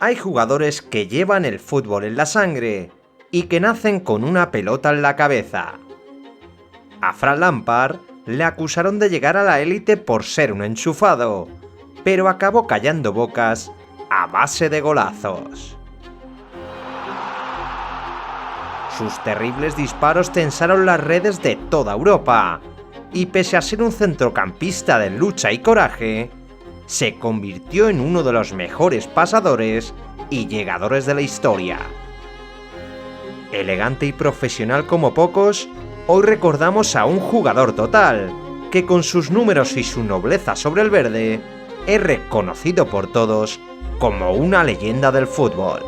Hay jugadores que llevan el fútbol en la sangre y que nacen con una pelota en la cabeza. A Frank Lampard le acusaron de llegar a la élite por ser un enchufado, pero acabó callando bocas a base de golazos. Sus terribles disparos tensaron las redes de toda Europa, y pese a ser un centrocampista de lucha y coraje, se convirtió en uno de los mejores pasadores y llegadores de la historia. Elegante y profesional como pocos, hoy recordamos a un jugador total, que con sus números y su nobleza sobre el verde, es reconocido por todos como una leyenda del fútbol.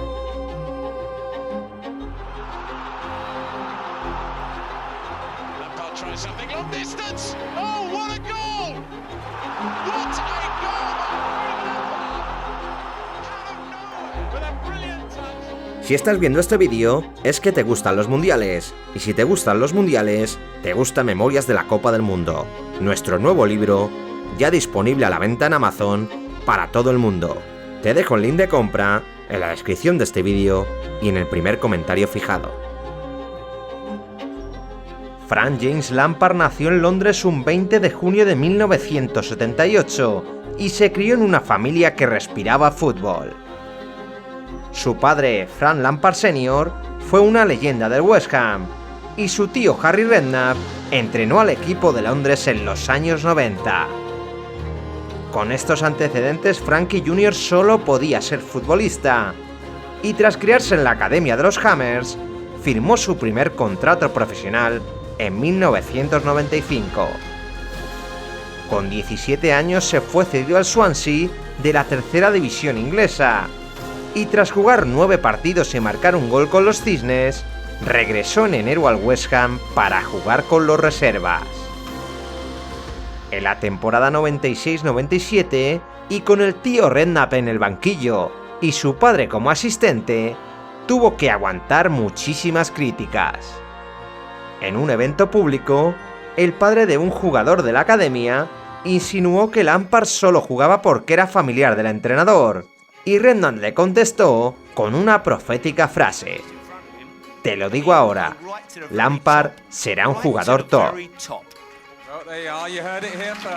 Si estás viendo este vídeo, es que te gustan los mundiales, y si te gustan los mundiales, te gusta Memorias de la Copa del Mundo, nuestro nuevo libro, ya disponible a la venta en Amazon para todo el mundo. Te dejo el link de compra en la descripción de este vídeo y en el primer comentario fijado. Frank James Lampard nació en Londres un 20 de junio de 1978 y se crió en una familia que respiraba fútbol. Su padre, Frank Lampard Sr., fue una leyenda del West Ham, y su tío Harry Redknapp entrenó al equipo de Londres en los años 90. Con estos antecedentes, Frankie Jr. solo podía ser futbolista, y tras criarse en la academia de los Hammers, firmó su primer contrato profesional en 1995. Con 17 años se fue cedido al Swansea de la tercera división inglesa, y tras jugar 9 partidos y marcar un gol con los Cisnes, regresó en enero al West Ham para jugar con los reservas. En la temporada 96-97, y con el tío Redknapp en el banquillo y su padre como asistente, tuvo que aguantar muchísimas críticas. En un evento público, el padre de un jugador de la academia insinuó que Lampard solo jugaba porque era familiar del entrenador, y Redknapp le contestó con una profética frase: "Te lo digo ahora, Lampard será un jugador top".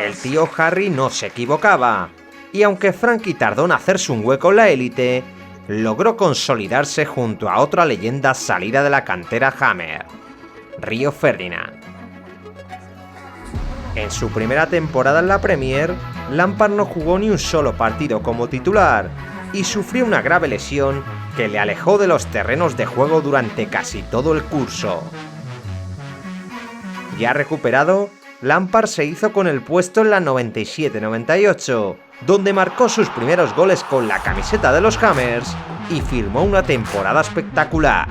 El tío Harry no se equivocaba, y aunque Frankie tardó en hacerse un hueco en la élite, logró consolidarse junto a otra leyenda salida de la cantera Hammer, Rio Ferdinand. En su primera temporada en la Premier, Lampard no jugó ni un solo partido como titular, y sufrió una grave lesión que le alejó de los terrenos de juego durante casi todo el curso. Ya recuperado, Lampard se hizo con el puesto en la 97-98, donde marcó sus primeros goles con la camiseta de los Hammers y firmó una temporada espectacular.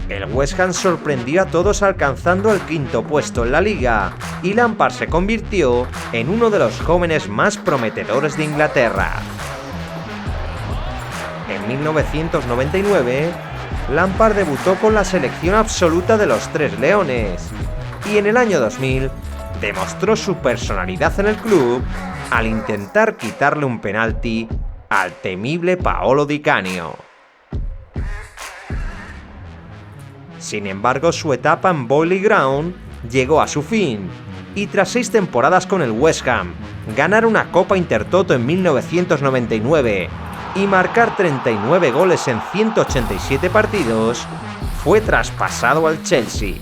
El West Ham sorprendió a todos alcanzando el 5º puesto en la liga, y Lampard se convirtió en uno de los jóvenes más prometedores de Inglaterra. En 1999, Lampard debutó con la selección absoluta de los Tres Leones, y en el año 2000 demostró su personalidad en el club al intentar quitarle un penalti al temible Paolo Di Canio. Sin embargo, su etapa en Boyle Ground llegó a su fin, y tras 6 temporadas con el West Ham, ganar una Copa Intertoto en 1999 y marcar 39 goles en 187 partidos, fue traspasado al Chelsea.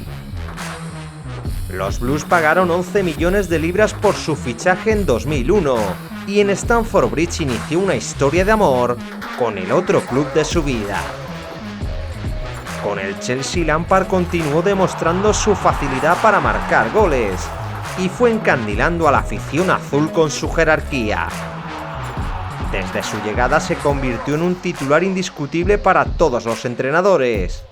Los Blues pagaron 11 millones de libras por su fichaje en 2001, y en Stamford Bridge inició una historia de amor con el otro club de su vida. Con el Chelsea, Lampard continuó demostrando su facilidad para marcar goles, y fue encandilando a la afición azul con su jerarquía. Desde su llegada se convirtió en un titular indiscutible para todos los entrenadores,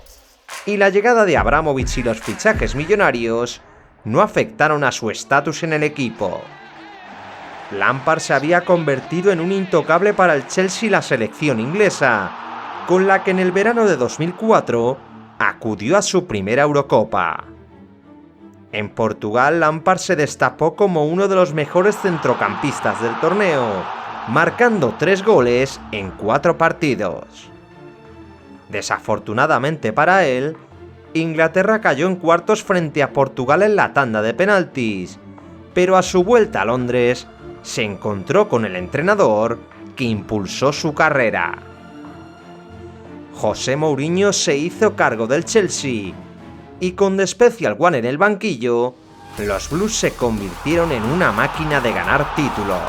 y la llegada de Abramovich y los fichajes millonarios no afectaron a su estatus en el equipo. Lampard se había convertido en un intocable para el Chelsea y la selección inglesa, con la que en el verano de 2004 acudió a su primera Eurocopa. En Portugal, Lampard se destapó como uno de los mejores centrocampistas del torneo, marcando 3 goles en 4 partidos. Desafortunadamente para él, Inglaterra cayó en cuartos frente a Portugal en la tanda de penaltis, pero a su vuelta a Londres se encontró con el entrenador que impulsó su carrera. José Mourinho se hizo cargo del Chelsea y con The Special One en el banquillo, los Blues se convirtieron en una máquina de ganar títulos.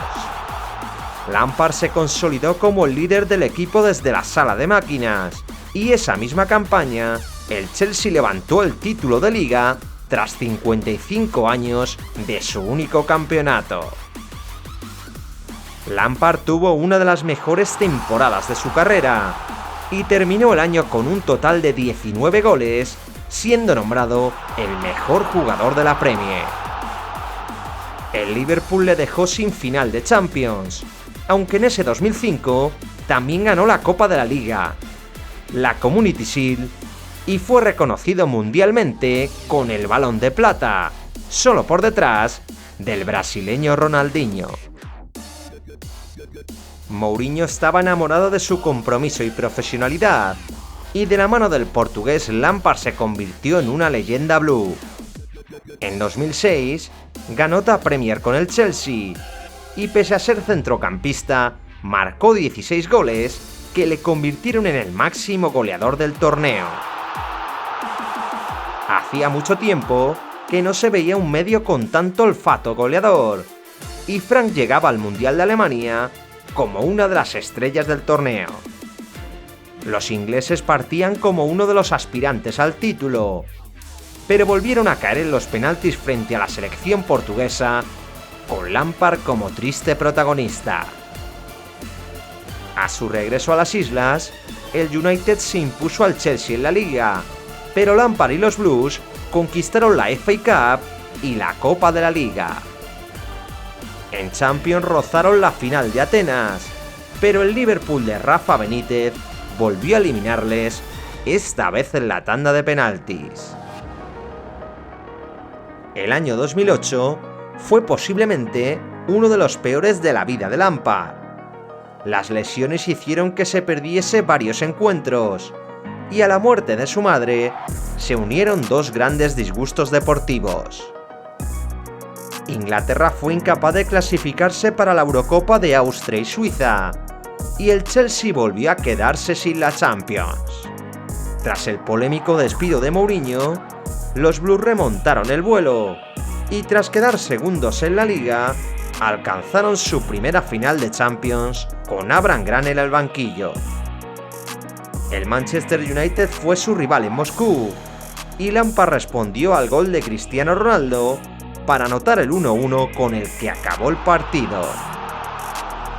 Lampard se consolidó como el líder del equipo desde la sala de máquinas y esa misma campaña el Chelsea levantó el título de liga tras 55 años de su único campeonato. Lampard tuvo una de las mejores temporadas de su carrera y terminó el año con un total de 19 goles, siendo nombrado el mejor jugador de la Premier. El Liverpool le dejó sin final de Champions, aunque en ese 2005 también ganó la Copa de la Liga, la Community Shield y fue reconocido mundialmente con el Balón de Plata, solo por detrás del brasileño Ronaldinho. Mourinho estaba enamorado de su compromiso y profesionalidad, y de la mano del portugués Lampard se convirtió en una leyenda blue. En 2006 ganó la Premier con el Chelsea y pese a ser centrocampista marcó 16 goles que le convirtieron en el máximo goleador del torneo. Hacía mucho tiempo que no se veía un medio con tanto olfato goleador y Frank llegaba al Mundial de Alemania como una de las estrellas del torneo. Los ingleses partían como uno de los aspirantes al título, pero volvieron a caer en los penaltis frente a la selección portuguesa, con Lampard como triste protagonista. A su regreso a las islas, el United se impuso al Chelsea en la liga, pero Lampard y los Blues conquistaron la FA Cup y la Copa de la Liga. En Champions rozaron la final de Atenas, pero el Liverpool de Rafa Benítez volvió a eliminarles, esta vez en la tanda de penaltis. El año 2008 fue posiblemente uno de los peores de la vida de Lampard. Las lesiones hicieron que se perdiese varios encuentros, y a la muerte de su madre se unieron dos grandes disgustos deportivos. Inglaterra fue incapaz de clasificarse para la Eurocopa de Austria y Suiza, y el Chelsea volvió a quedarse sin la Champions. Tras el polémico despido de Mourinho, los Blues remontaron el vuelo, y tras quedar segundos en la liga, alcanzaron su primera final de Champions con Abraham Grant en el banquillo. El Manchester United fue su rival en Moscú, y Lampard respondió al gol de Cristiano Ronaldo para anotar el 1-1 con el que acabó el partido.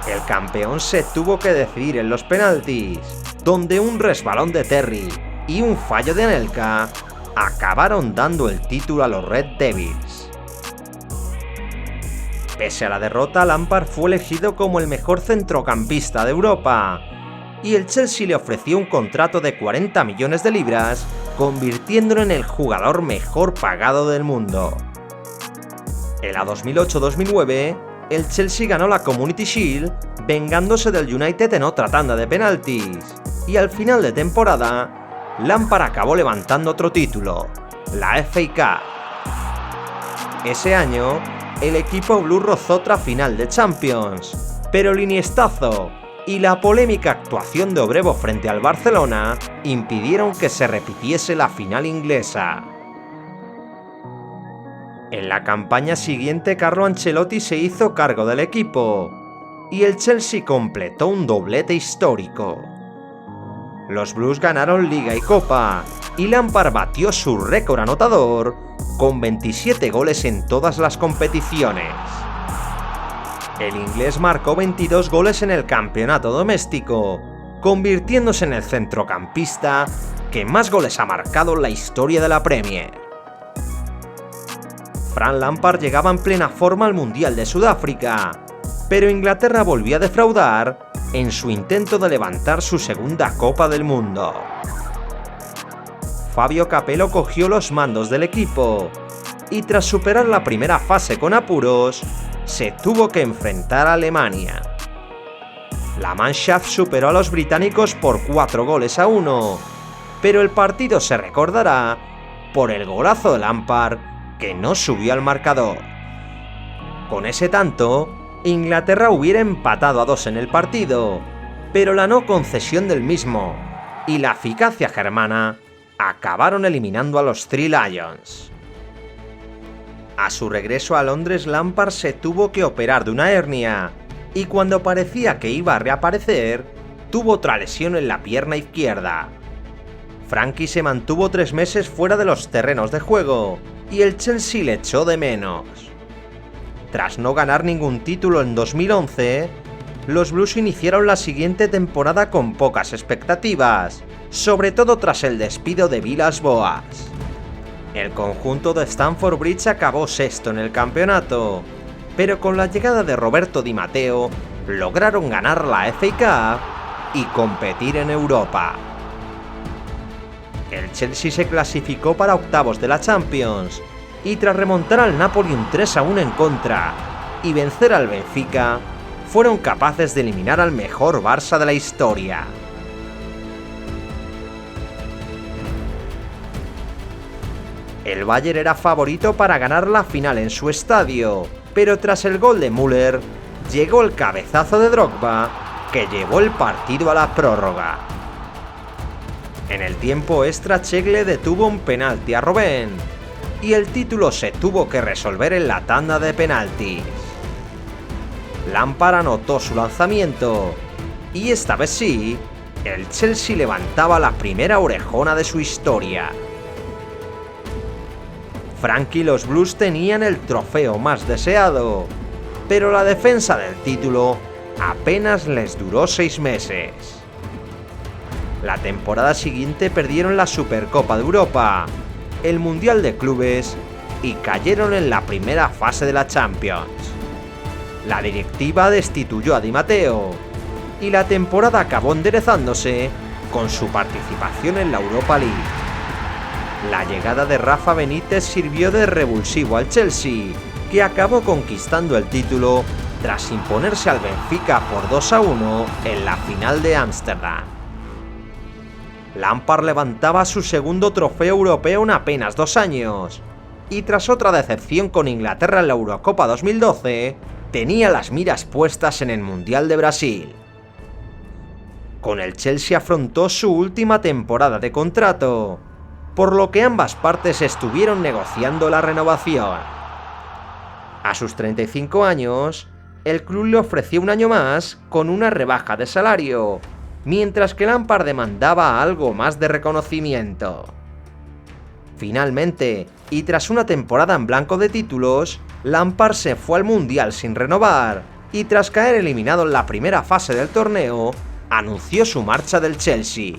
El campeón se tuvo que decidir en los penaltis, donde un resbalón de Terry y un fallo de Anelka acabaron dando el título a los Red Devils. Pese a la derrota, Lampard fue elegido como el mejor centrocampista de Europa, y el Chelsea le ofreció un contrato de 40 millones de libras, convirtiéndolo en el jugador mejor pagado del mundo. En la 2008-2009, el Chelsea ganó la Community Shield, vengándose del United en otra tanda de penaltis, y al final de temporada, Lampard acabó levantando otro título, la FA Cup. Ese año, el equipo blue rozó otra final de Champions, pero el iniestazo y la polémica actuación de Obrevo frente al Barcelona impidieron que se repitiese la final inglesa. En la campaña siguiente, Carlo Ancelotti se hizo cargo del equipo, y el Chelsea completó un doblete histórico. Los Blues ganaron Liga y Copa, y Lampard batió su récord anotador con 27 goles en todas las competiciones. El inglés marcó 22 goles en el campeonato doméstico, convirtiéndose en el centrocampista que más goles ha marcado en la historia de la Premier. Frank Lampard llegaba en plena forma al Mundial de Sudáfrica, pero Inglaterra volvió a defraudar en su intento de levantar su segunda Copa del Mundo. Fabio Capello cogió los mandos del equipo y tras superar la primera fase con apuros, se tuvo que enfrentar a Alemania. La Mannschaft superó a los británicos por 4-1, pero el partido se recordará por el golazo de Lampard que no subió al marcador. Con ese tanto, Inglaterra hubiera empatado a 2 en el partido, pero la no concesión del mismo y la eficacia germana acabaron eliminando a los Three Lions. A su regreso a Londres, Lampard se tuvo que operar de una hernia, y cuando parecía que iba a reaparecer, tuvo otra lesión en la pierna izquierda. Frankie se mantuvo 3 meses fuera de los terrenos de juego, y el Chelsea le echó de menos. Tras no ganar ningún título en 2011, los Blues iniciaron la siguiente temporada con pocas expectativas, sobre todo tras el despido de Villas-Boas. El conjunto de Stamford Bridge acabó sexto en el campeonato, pero con la llegada de Roberto Di Matteo lograron ganar la FA Cup y competir en Europa. El Chelsea se clasificó para octavos de la Champions, y tras remontar al Napoli un 3-1 en contra y vencer al Benfica, fueron capaces de eliminar al mejor Barça de la historia. El Bayern era favorito para ganar la final en su estadio, pero tras el gol de Müller, llegó el cabezazo de Drogba, que llevó el partido a la prórroga. En el tiempo extra, Chegle detuvo un penalti a Robben, y el título se tuvo que resolver en la tanda de penaltis. Lampard anotó su lanzamiento, y esta vez sí, el Chelsea levantaba la primera orejona de su historia. Frankie y los Blues tenían el trofeo más deseado, pero la defensa del título apenas les duró 6 meses. La temporada siguiente perdieron la Supercopa de Europa, el Mundial de Clubes y cayeron en la primera fase de la Champions. La directiva destituyó a Di Matteo y la temporada acabó enderezándose con su participación en la Europa League. La llegada de Rafa Benítez sirvió de revulsivo al Chelsea, que acabó conquistando el título tras imponerse al Benfica por 2-1 en la final de Ámsterdam. Lampard levantaba su segundo trofeo europeo en apenas 2 años, y tras otra decepción con Inglaterra en la Eurocopa 2012, tenía las miras puestas en el Mundial de Brasil. Con el Chelsea afrontó su última temporada de contrato, por lo que ambas partes estuvieron negociando la renovación. A sus 35 años, el club le ofreció un año más con una rebaja de salario, mientras que Lampard demandaba algo más de reconocimiento. Finalmente, y tras una temporada en blanco de títulos, Lampard se fue al Mundial sin renovar, y tras caer eliminado en la primera fase del torneo, anunció su marcha del Chelsea.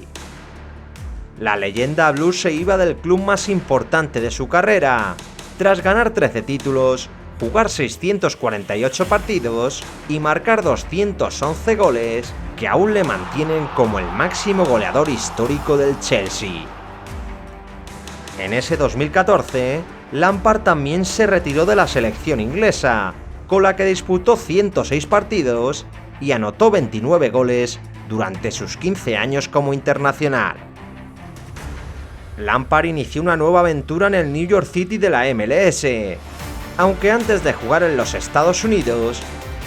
La leyenda Blues se iba del club más importante de su carrera, tras ganar 13 títulos, jugar 648 partidos y marcar 211 goles, que aún le mantienen como el máximo goleador histórico del Chelsea. En ese 2014, Lampard también se retiró de la selección inglesa, con la que disputó 106 partidos y anotó 29 goles durante sus 15 años como internacional. Lampard inició una nueva aventura en el New York City de la MLS, aunque antes de jugar en los Estados Unidos,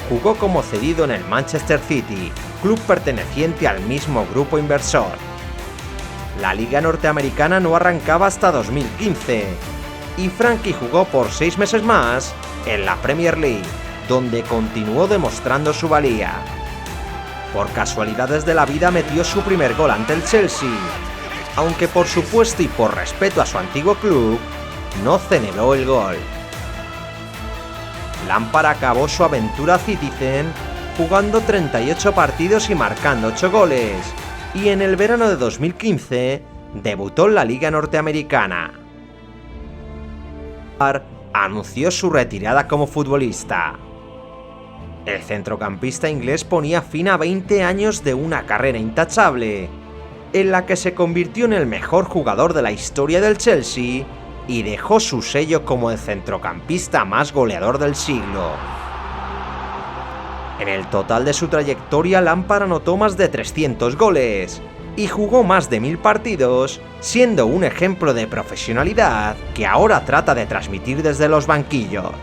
jugó como cedido en el Manchester City, club perteneciente al mismo grupo inversor. La liga norteamericana no arrancaba hasta 2015, y Frankie jugó por 6 meses más en la Premier League, donde continuó demostrando su valía. Por casualidades de la vida metió su primer gol ante el Chelsea, aunque por supuesto y por respeto a su antiguo club, no celebró el gol. Lampard acabó su aventura Citizen jugando 38 partidos y marcando 8 goles, y en el verano de 2015 debutó en la Liga Norteamericana. Anunció su retirada como futbolista. El centrocampista inglés ponía fin a 20 años de una carrera intachable, en la que se convirtió en el mejor jugador de la historia del Chelsea y dejó su sello como el centrocampista más goleador del siglo. En el total de su trayectoria, Lampard anotó más de 300 goles y jugó más de 1000 partidos, siendo un ejemplo de profesionalidad que ahora trata de transmitir desde los banquillos.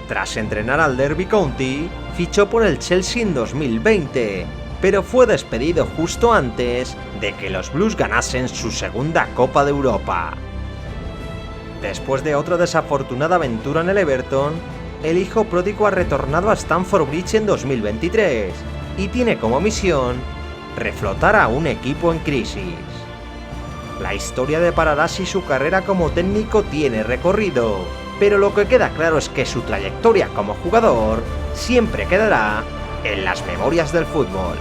Tras entrenar al Derby County, fichó por el Chelsea en 2020, pero fue despedido justo antes de que los Blues ganasen su segunda Copa de Europa. Después de otra desafortunada aventura en el Everton, el hijo pródigo ha retornado a Stamford Bridge en 2023 y tiene como misión reflotar a un equipo en crisis. La historia de Pararás y su carrera como técnico tiene recorrido, pero lo que queda claro es que su trayectoria como jugador siempre quedará en las memorias del fútbol.